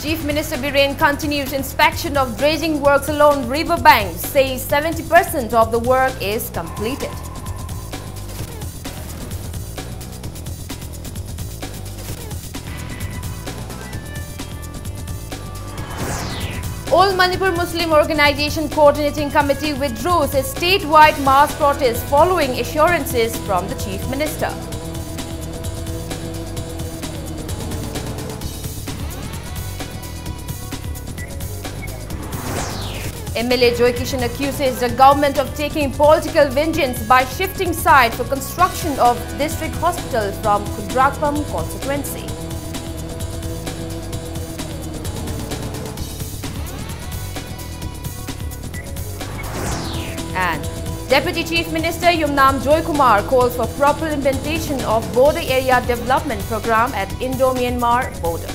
Chief Minister Biren continues inspection of dredging works along riverbanks, says 70% of the work is completed. All Manipur Muslim Organization Coordinating Committee withdraws its statewide mass protest following assurances from the Chief Minister. MLA Joy Kishan accuses the government of taking political vengeance by shifting site for construction of district hospital from Kudrakpam constituency. And Deputy Chief Minister Yumnam Joy Kumar calls for proper implementation of border area development program at Indo-Myanmar border.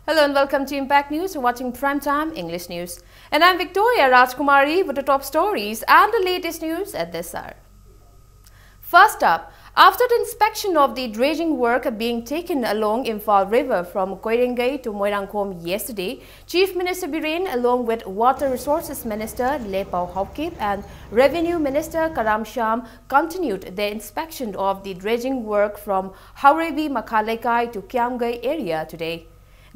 Hello and welcome to Impact News. You're watching Primetime English News. And I'm Victoria Rajkumari with the top stories and the latest news at this hour. First up, after the inspection of the dredging work being taken along Imphal River from Koirengai to Moirangkom yesterday, Chief Minister Biren along with Water Resources Minister Lepau Haukip and Revenue Minister Karam Sham continued their inspection of the dredging work from Haurebi Makalekai to Kiamgai area today.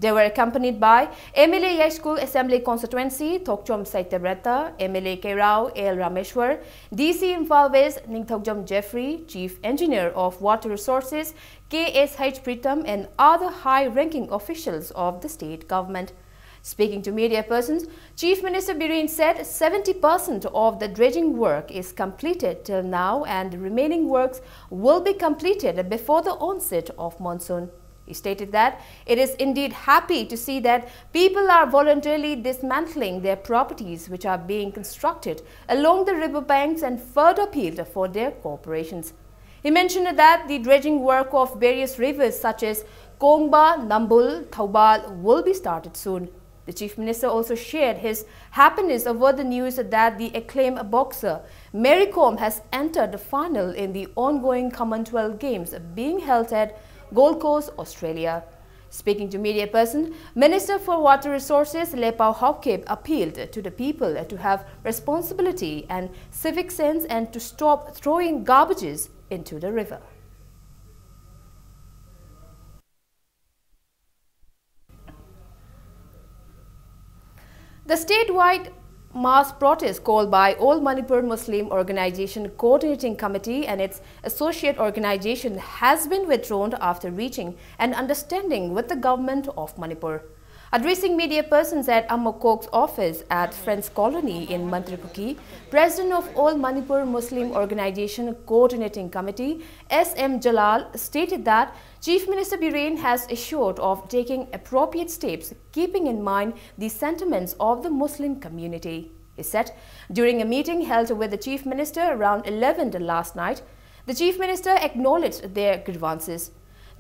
They were accompanied by MLA Yashkul Assembly Constituency, Thokchom Saitabrata, MLA Kerao El Rameshwar, DC Imphal West Ningthokjam Jeffrey, Chief Engineer of Water Resources, KSH Pritam and other high-ranking officials of the state government. Speaking to media persons, Chief Minister Biren said 70% of the dredging work is completed till now and the remaining works will be completed before the onset of monsoon. He stated that it is indeed happy to see that people are voluntarily dismantling their properties which are being constructed along the riverbanks and further appealed for their cooperations. He mentioned that the dredging work of various rivers such as Kongba, Nambul, Thaubal will be started soon. The Chief Minister also shared his happiness over the news that the acclaimed boxer Mary Kom has entered the final in the ongoing Commonwealth Games being held at Gold Coast, Australia. Speaking to media person, Minister for Water Resources Lepau Haukip appealed to the people to have responsibility and civic sense and to stop throwing garbages into the river. The statewide mass protest called by All Manipur Muslim Organization Coordinating Committee and its associate organization has been withdrawn after reaching an understanding with the government of Manipur. Addressing media persons at Amokok's office at Friends Colony in Mantripuki, President of All Manipur Muslim Organization Coordinating Committee S.M. Jalal stated that Chief Minister Biren has assured of taking appropriate steps keeping in mind the sentiments of the Muslim community. He said during a meeting held with the Chief Minister around 11 last night, the Chief Minister acknowledged their grievances.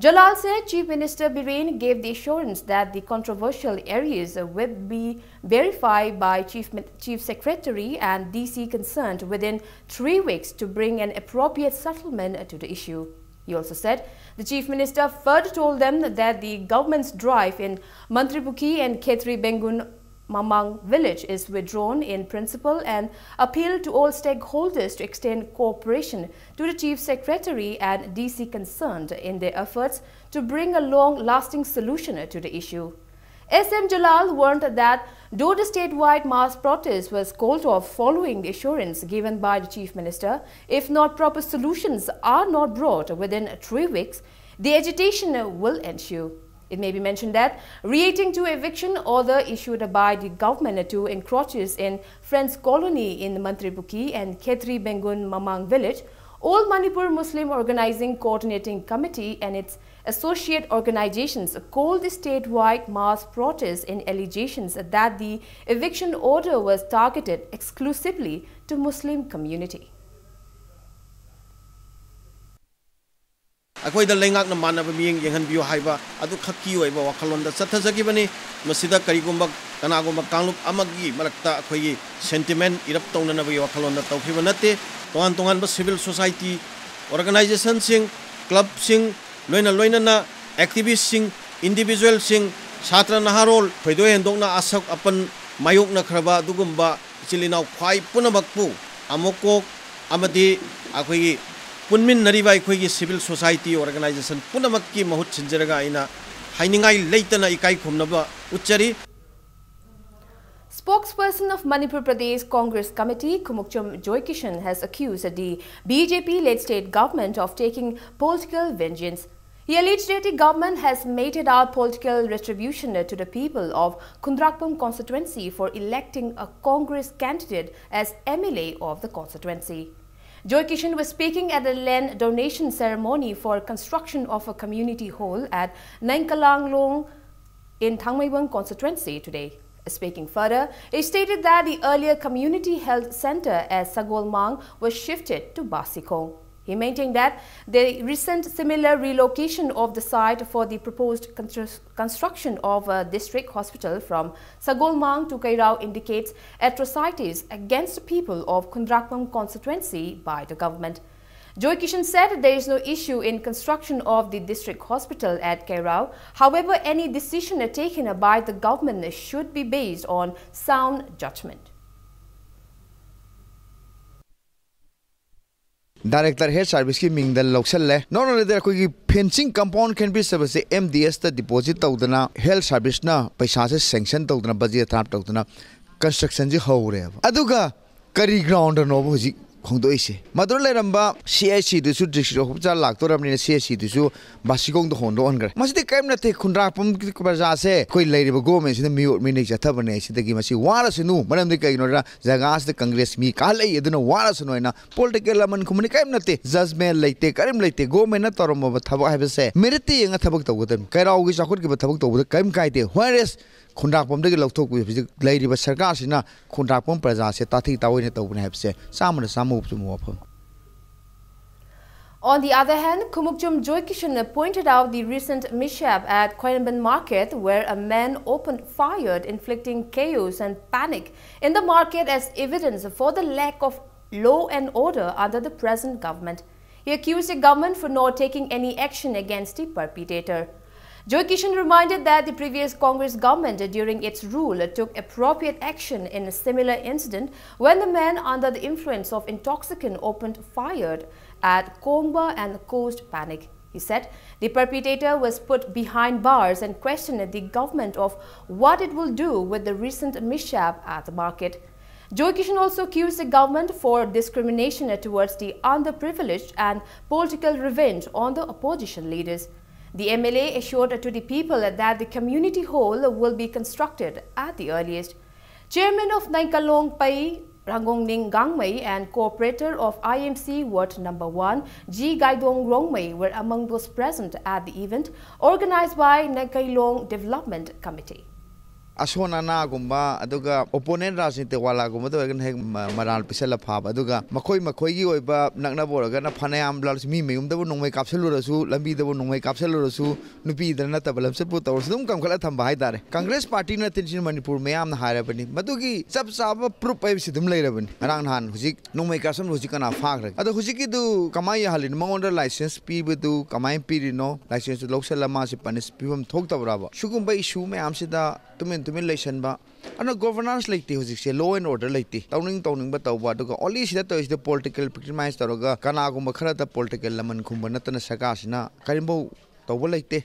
Jalal said Chief Minister Biren gave the assurance that the controversial areas will be verified by Chief Secretary and DC concerned within 3 weeks to bring an appropriate settlement to the issue. He also said the Chief Minister further told them that the government's drive in Mantripuki and Khetri Bengun Mamang village is withdrawn in principle and appealed to all stakeholders to extend cooperation to the Chief Secretary and DC concerned in their efforts to bring a long-lasting solution to the issue. S.M. Jalal warned that though the statewide mass protest was called off following the assurance given by the Chief Minister, if not proper solutions are not brought within 3 weeks, the agitation will ensue. It may be mentioned that, reacting to eviction order issued by the government to encroaches in Friends Colony in Mantripuki and Khetri Bengun Mamang village, All Manipur Muslim Organizing Coordinating Committee and its associate organizations called the statewide mass protest in allegations that the eviction order was targeted exclusively to Muslim community. अखोई the लेंगाक न मानब मियंग Yangon बियो हाइबा अदु खक्की ओइबा वखलोन the सथजगिबनी मसिदा करिगुंबा Kanagoma Kangluk Amagi Malakta Koyi sentiment irap tongna bi wakalona tawkhiba nate tongan tongan ba civil society organization sing club sing loina na activist sing individual sing Satra Naharol Pedo Endongna Asak upon Mayok na Kraba Dugumba Chilinaw Kwai Punabakpu Amoko Amadi Akoi Punmin Nariva Koi civil society organization Punamaki Mahut Chinjaraga ina Hainingai Laitana Ikai Kumnaba Uchari. Spokesperson of Manipur Pradesh Congress Committee, Kumukchum Joykishan, has accused the BJP-led state government of taking political vengeance. He alleged that the government has meted out political retribution to the people of Kundrakpum constituency for electing a Congress candidate as MLA of the constituency. Joykishan was speaking at a land donation ceremony for construction of a community hall at Naingkalanglong in Thangmaibang constituency today. Speaking further, he stated that the earlier community health center at Sagolmang was shifted to Basikong. He maintained that the recent similar relocation of the site for the proposed construction of a district hospital from Sagolmang to Kairao indicates atrocities against the people of Kundrakpam constituency by the government. Joykishan said there is no issue in construction of the district hospital at Kairao. However, any decision taken by the government should be based on sound judgment. Director Head Service ki Mingdal Loksal not only there koi fencing compound can be service MDS the deposit tawdana health service na paisa se sanction tawdana budget tap tawdana construction ji ho re aduga kari ground no hoji khongdoise madurle ramba CIC du su district hospital laktor amni CIC du su basikong do hondo ongar masidi kaim na te Kundrakpum ki baza se koi leiriba government sin mi mi ne jatha bane sidagi masi wara sinu manam de kai no ra jagas de congress mi ka lei eduna wara sinu ina political aman khumni kaim na te judgment leite karim leite government na torom ba thaba ha se meriti nga thabak tawgodam kairao gi chakhut ki thabak tawbod kaim kaite whereas Kundrakpum de lokthok bi leiriba sarkar sina Kundrakpum praja se tathi tawine tawbne habse samana samu upsum. On the other hand, Kumukchum Joykishan pointed out the recent mishap at Koinamban market where a man opened fire, inflicting chaos and panic in the market as evidence for the lack of law and order under the present government. He accused the government for not taking any action against the perpetrator. Joykishan reminded that the previous Congress government during its rule took appropriate action in a similar incident when the man under the influence of intoxicant opened fire at Kongba and caused panic. He said the perpetrator was put behind bars and questioned the government of what it will do with the recent mishap at the market. Joykishan also accused the government for discrimination towards the underprivileged and political revenge on the opposition leaders. The MLA assured to the people that the community hall will be constructed at the earliest. Chairman of Naingkalong Pai Rangongning Gangmei and co-operator of IMC Ward No. 1, G. Gaidong Rongmei were among those present at the event organized by Naingkalong Development Committee. Asonana gumba aduga opponent rajnite wala gumba to again maral pisala phaba aduga makoi gi oiba nakna boraga na phanayam blars mi meum dabu nongmai kapselurasu lambi dabu nongmai kapselurasu nupi dana tabalam sepu tawsdum kam khala thamba haidare Congress party na tinjin Manipur mayam na harabani madugi sab sab proof ai sidum leirabani rang han hujik nongmai kasam hujik kana phagre adu hujiki du kamai halin mangonda license pi bedu kamai pi no license loksala ma se panis pibam thok tabraba sugumba issue mayam sida tumen lesion ba ana governance like hojik law and order like towning ba tawba duga only sida to is the political victimize taroga kana gumba khara da political laman khumba natana saka sina karimbo tawba like.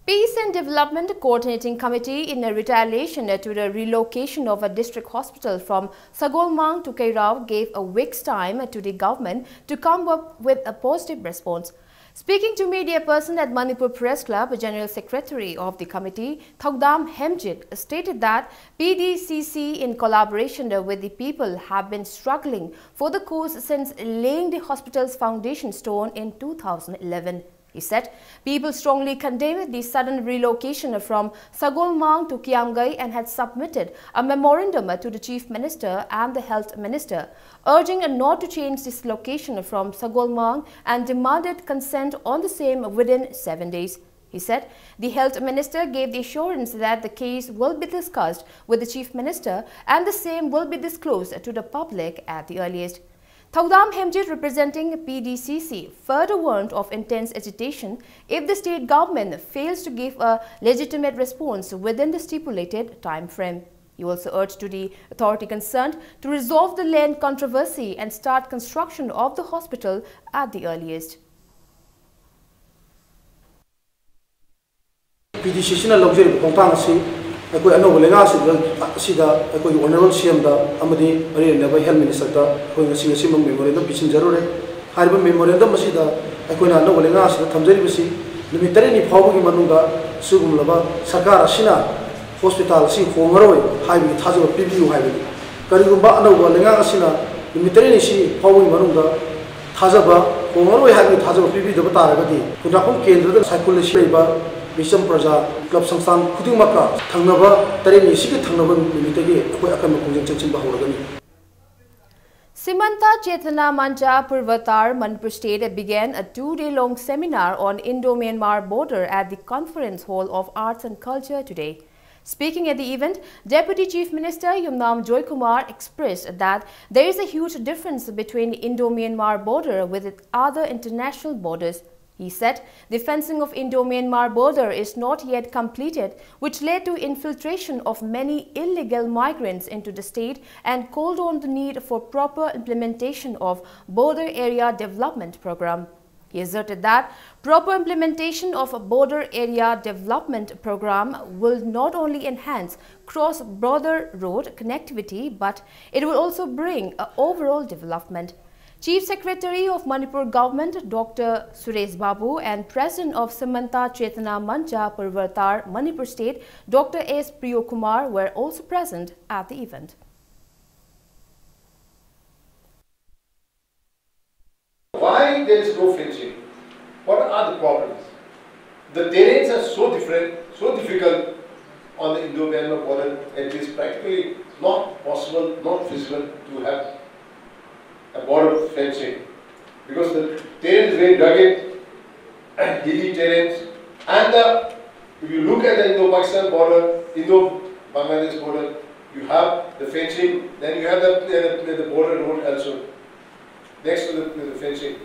Peace and Development Coordinating Committee, in a retaliation to the relocation of a district hospital from Sagolmang to Kairao, gave a week's time to the government to come up with a positive response. Speaking to media person at Manipur Press Club, General Secretary of the committee, Thogdam Hemjit, stated that PDCC in collaboration with the people have been struggling for the cause since laying the hospital's foundation stone in 2011. He said people strongly condemned the sudden relocation from Sagolmang to Kiamgai and had submitted a memorandum to the Chief Minister and the Health Minister, urging not to change this location from Sagolmang and demanded consent on the same within 7 days. He said the health minister gave the assurance that the case will be discussed with the chief minister and the same will be disclosed to the public at the earliest. Thaudam Hemjit, representing PDCC, further warned of intense agitation if the state government fails to give a legitimate response within the stipulated time frame. He also urged to the authority concerned to resolve the land controversy and start construction of the hospital at the earliest. PDCC na luxury pongpang si ako ano lenga sida ako honorable CM da amadi ari level health minister da ko ngasi mong memorandum pisin jarure harba memorandum masida ako na ano lenga sida thamjari bisi limitary ni phawgi manunga sugum laba sarkar asina hospital si khongaroi haibi thajo PBU haibi karigumba ano lenga asina limitary ni si phawgi manunga thajaba khongaroi haibi thajo PBU da bataragadi kudakon kendra da psychology leba Mission Praja Club Samstan Kuding Maka Tangnava Tareni Siki Tangnava Military Akan Mukung Chenchin Bahoragani. Simanta Chetana Mancha Purvatar, Manipur State began a 2-day-long seminar on Indo-Myanmar border at the Conference Hall of Arts and Culture today. Speaking at the event, Deputy Chief Minister Yumnam Joykumar expressed that there is a huge difference between the Indo-Myanmar border with its other international borders. He said the fencing of Indo-Myanmar border is not yet completed, which led to infiltration of many illegal migrants into the state and called on the need for proper implementation of Border Area Development Program. He asserted that proper implementation of a Border Area Development Program will not only enhance cross-border road connectivity, but it will also bring an overall development. Chief Secretary of Manipur Government Dr. Suresh Babu and President of Simanta Chetana Mancha Purvatar Manipur State Dr. S. Priyokumar were also present at the event. Why there is no fencing? What are the problems? The terrains are so different, so difficult on the Indo-Myanmar border, it is practically not possible, not feasible to have a border fencing, because the terrain is very rugged and hilly terrains, and if you look at the Indo-Pakistan border, Indo-Bangladesh border, you have the fencing, then you have the border road also next to the fencing.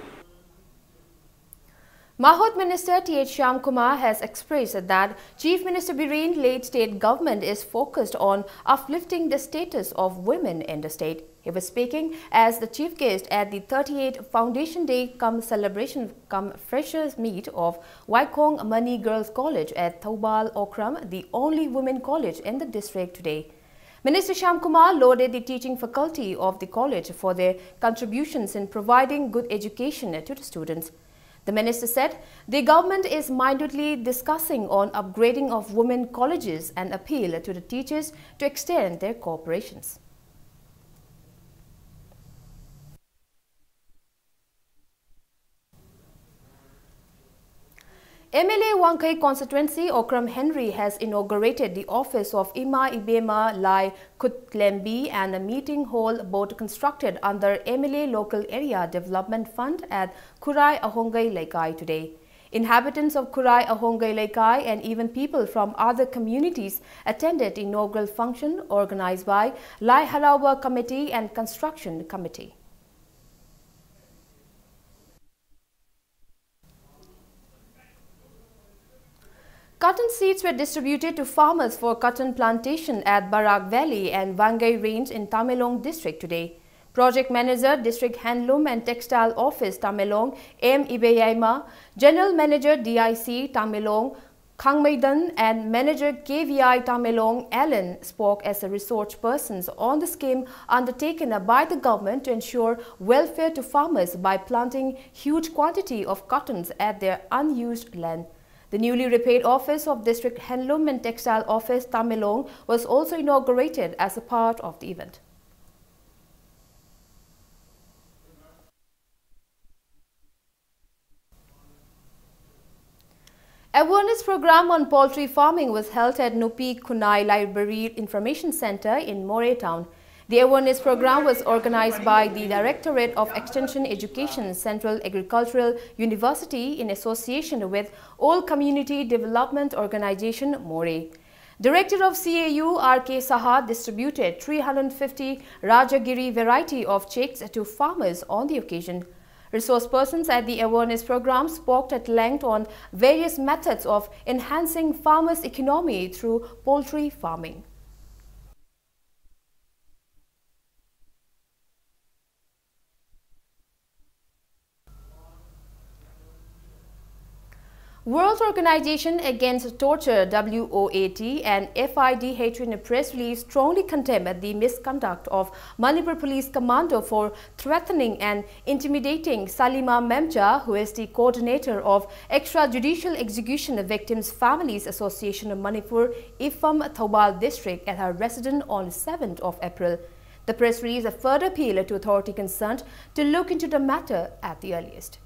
Mahot Minister T.H. Shyamkumar has expressed that Chief Minister Bireen late state government is focused on uplifting the status of women in the state. He was speaking as the chief guest at the 38th Foundation Day cum celebration cum freshers meet of Waikong Mani Girls College at Thoubal Okram, the only women college in the district today. Minister Shyamkumar lauded the teaching faculty of the college for their contributions in providing good education to the students. The minister said the government is minutely discussing on upgrading of women colleges and appeal to the teachers to extend their cooperations. MLA Wangkai constituency Okram Henry has inaugurated the office of Ima Ibema Lai Kutlembi and a meeting hall both constructed under MLA Local Area Development Fund at Kurai Ahongai Laikai today. Inhabitants of Kurai Ahongai Laikai and even people from other communities attended the inaugural function organized by Lai Harawa Committee and Construction Committee. Cotton seeds were distributed to farmers for cotton plantation at Barak Valley and Wangai Range in Tamelong district today. Project Manager, District Handloom and Textile Office, Tamelong, M. Ibeyaima, General Manager, DIC, Tamelong, Khangmaidan and Manager KVI Tamelong, Allen, spoke as a resource persons on the scheme undertaken by the government to ensure welfare to farmers by planting huge quantity of cottons at their unused land. The newly repaired office of District Handloom and Textile Office, Tamelong, was also inaugurated as a part of the event. Awareness program on poultry farming was held at Nupi Kunai Library Information Center in Moray Town. The awareness program was organized by the Directorate of Extension Education, Central Agricultural University in association with All Community Development Organization, MORE. Director of CAU, R.K. Saha, distributed 350 Rajagiri variety of chicks to farmers on the occasion. Resource persons at the awareness program spoke at length on various methods of enhancing farmers' economy through poultry farming. World Organization Against Torture (WOAT) and FIDH in a press release strongly condemned the misconduct of Manipur Police Commando for threatening and intimidating Salima Memcha, who is the coordinator of Extrajudicial Execution Victims Families Association of Manipur, Ifam Thobal District, at her residence on 7th of April. The press release further appealed to authority concerned to look into the matter at the earliest.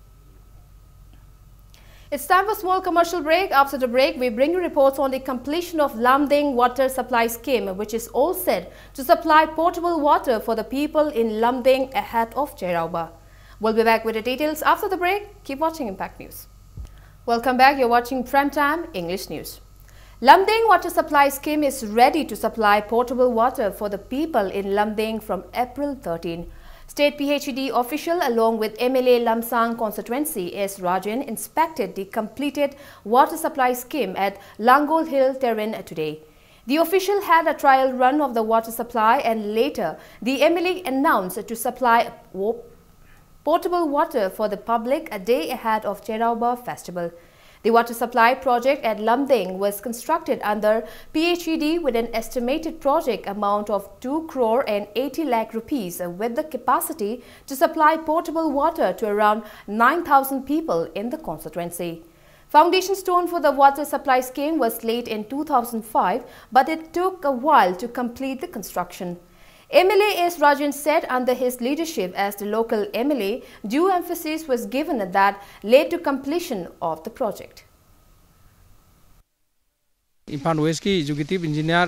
It's time for a small commercial break. After the break, we bring you reports on the completion of Lamding water supply scheme, which is all set to supply potable water for the people in Lamding ahead of Cherauba. We'll be back with the details after the break. Keep watching Impact News. Welcome back. You're watching Primetime English News. Lamding water supply scheme is ready to supply potable water for the people in Lamding from April 13. State PhD official along with MLA Lamsang constituency S. Rajan inspected the completed water supply scheme at Langol Hill terrain today. The official had a trial run of the water supply and later the MLA announced to supply potable water for the public a day ahead of Cherauba festival. The water supply project at Lamding was constructed under PHED with an estimated project amount of 2 crore and 80 lakh rupees with the capacity to supply potable water to around 9,000 people in the constituency. Foundation stone for the water supply scheme was laid in 2005, but it took a while to complete the construction. MLA S. Rajan said under his leadership as the local MLA, due emphasis was given that led to completion of the project. Impan West ki executive engineer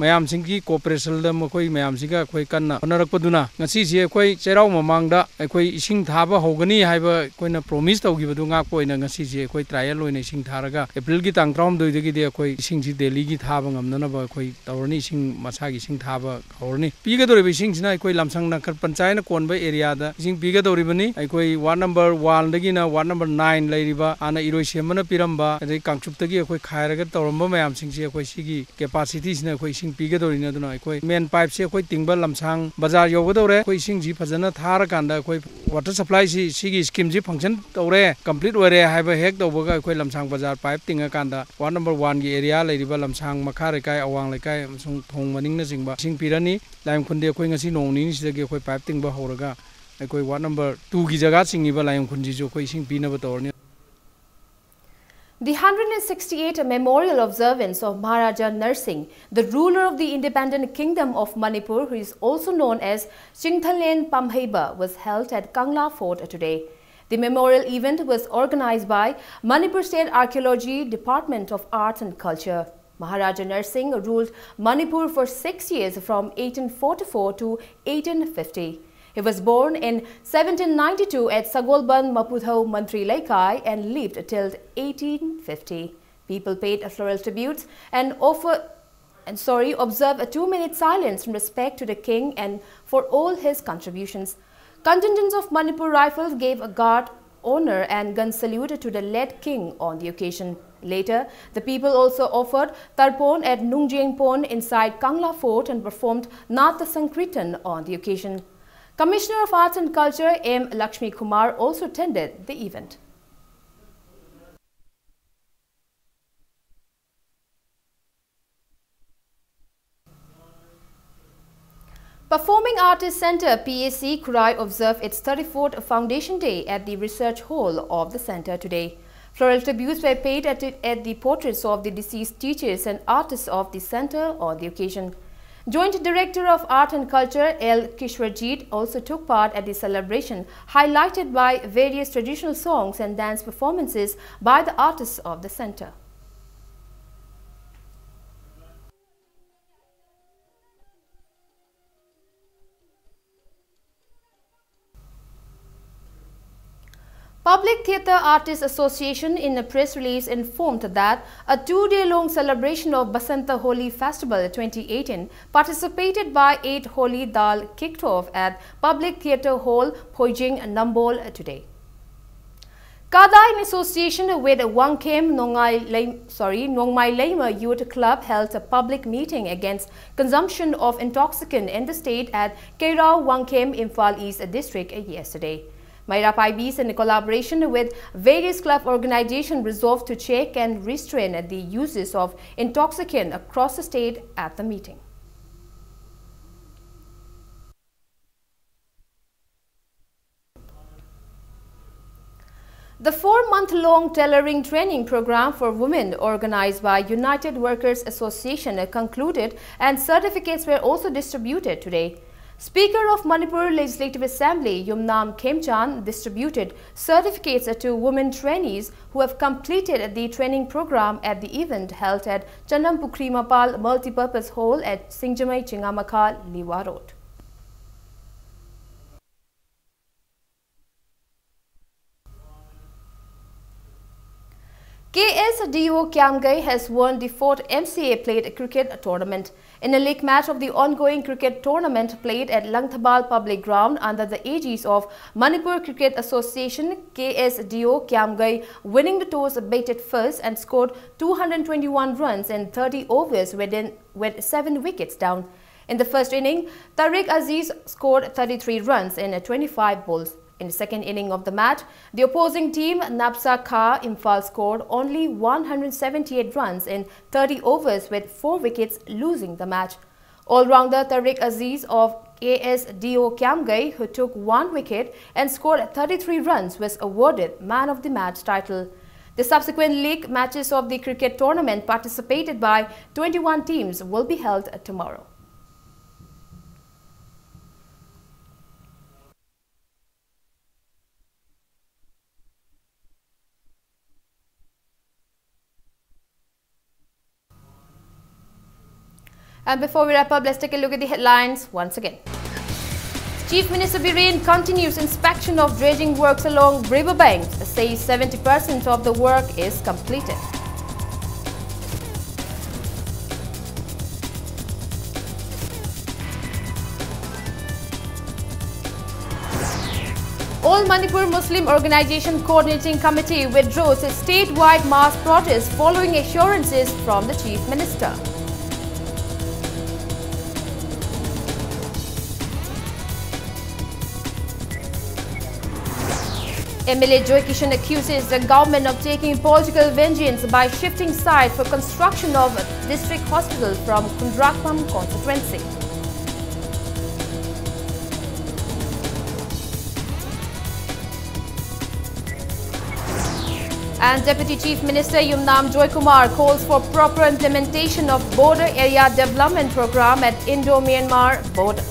mayam sing ki cooperation da makoi mayam singa khoi kanna honarak paduna ngasi je khoi cherau mamang da khoi ising thaba hogani haiba koina promise tawgi badu nga koina ngasi je khoi trial loina ising tharaga April ki tang tram doi gi de khoi ising ji Delhi gi thaba ngamna ba khoi tawrni ising masa gi ising thaba khorni piga dori ising sina khoi lamsang na kar panchayat na konba area da ising piga dori bani khoi ward number 1 dagi na ward number 9 lairiba ana iroi semana piramba adai kangchup tagi khoi khairaga tawramba mayam capacity sina khoi sing pigadori na duna khoi main pipe se khoi tingba lamsang bazar yogadore khoi sing ji phajana thar kanda khoi water supply sigi scheme ji function tore complete ore haiba hek tawbaga khoi lamsang bazar pipe tinga kanda ward number 1 gi area lairiba lamsang makha rekai awang lekai amsung thong maning na jingba sing pirani laim khunde khoi ngasi nong ni sidagi khoi pipe tingba horaga khoi ward number 2 gi jaga singiba laim khunji jo khoi sing pina ba torni. The 168th memorial observance of Maharaja Narsingh, the ruler of the independent kingdom of Manipur, who is also known as Chingthalen Pamheiba, was held at Kangla Fort today. The memorial event was organized by Manipur State Archaeology Department of Arts and Culture. Maharaja Narsingh ruled Manipur for 6 years from 1844 to 1850. He was born in 1792 at Sagolban Mapudho Mantri Laikai and lived till 1850. People paid floral tributes and observed a 2-minute silence in respect to the king and for all his contributions. Contingents of Manipur Rifles gave a guard honor and gun salute to the late king on the occasion. Later, the people also offered Tarpon at Nungjengpon inside Kangla Fort and performed Natha Sankirtan on the occasion. Commissioner of Arts and Culture M. Lakshmi Kumar also attended the event. Performing Artists Center PAC Kurai observed its 34th Foundation Day at the Research Hall of the center today. Floral tributes were paid at the portraits of the deceased teachers and artists of the center on the occasion. Joint Director of Art and Culture L. Kishwarjeet also took part at the celebration, highlighted by various traditional songs and dance performances by the artists of the center. Public Theatre Artists Association in a press release informed that a 2-day-long celebration of Basanta Holi Festival 2018 participated by 8 Holi Dal kicked off at Public Theatre Hall, Poijing, Nambol today. Kada, in association with Wangkem Nongmai Lema Youth Club, held a public meeting against consumption of intoxicant in the state at Keirao Wangkem, Imphal East District yesterday. Maira Paibis, in collaboration with various club organizations, resolved to check and restrain the uses of intoxicant across the state at the meeting. The 4-month-long tailoring training program for women organized by United Workers Association concluded, and certificates were also distributed today. Speaker of Manipur Legislative Assembly Yumnam Khemchan distributed certificates to women trainees who have completed the training program at the event held at Chandampukri Mapal Multipurpose Hall at Singjamai Chingamakha, Liwa Road. KSDO Kiamgai has won the 4th MCA Plate cricket tournament. In a league match of the ongoing cricket tournament played at Langthabal Public Ground under the aegis of Manipur Cricket Association, KSDO Kiamgai, winning the toss, batted first and scored 221 runs in 30 overs with 7 wickets down. In the first inning, Tariq Aziz scored 33 runs in 25 balls. In the second inning of the match, the opposing team, Napsa Kha Imphal, scored only 178 runs in 30 overs with 4 wickets, losing the match. All-rounder Tariq Aziz of KSDO Kiamgai, who took 1 wicket and scored 33 runs, was awarded Man of the Match title. The subsequent league matches of the cricket tournament, participated by 21 teams, will be held tomorrow. And before we wrap up, let's take a look at the headlines once again. Chief Minister Biren continues inspection of dredging works along riverbanks, says 70% of the work is completed. All Manipur Muslim Organization Coordinating Committee withdraws its statewide mass protest following assurances from the Chief Minister. MLA Joy Kishan accuses the government of taking political vengeance by shifting site for construction of district hospital from Kundrakpam constituency. And Deputy Chief Minister Yumnam Joy Kumar calls for proper implementation of border area development program at Indo-Myanmar border.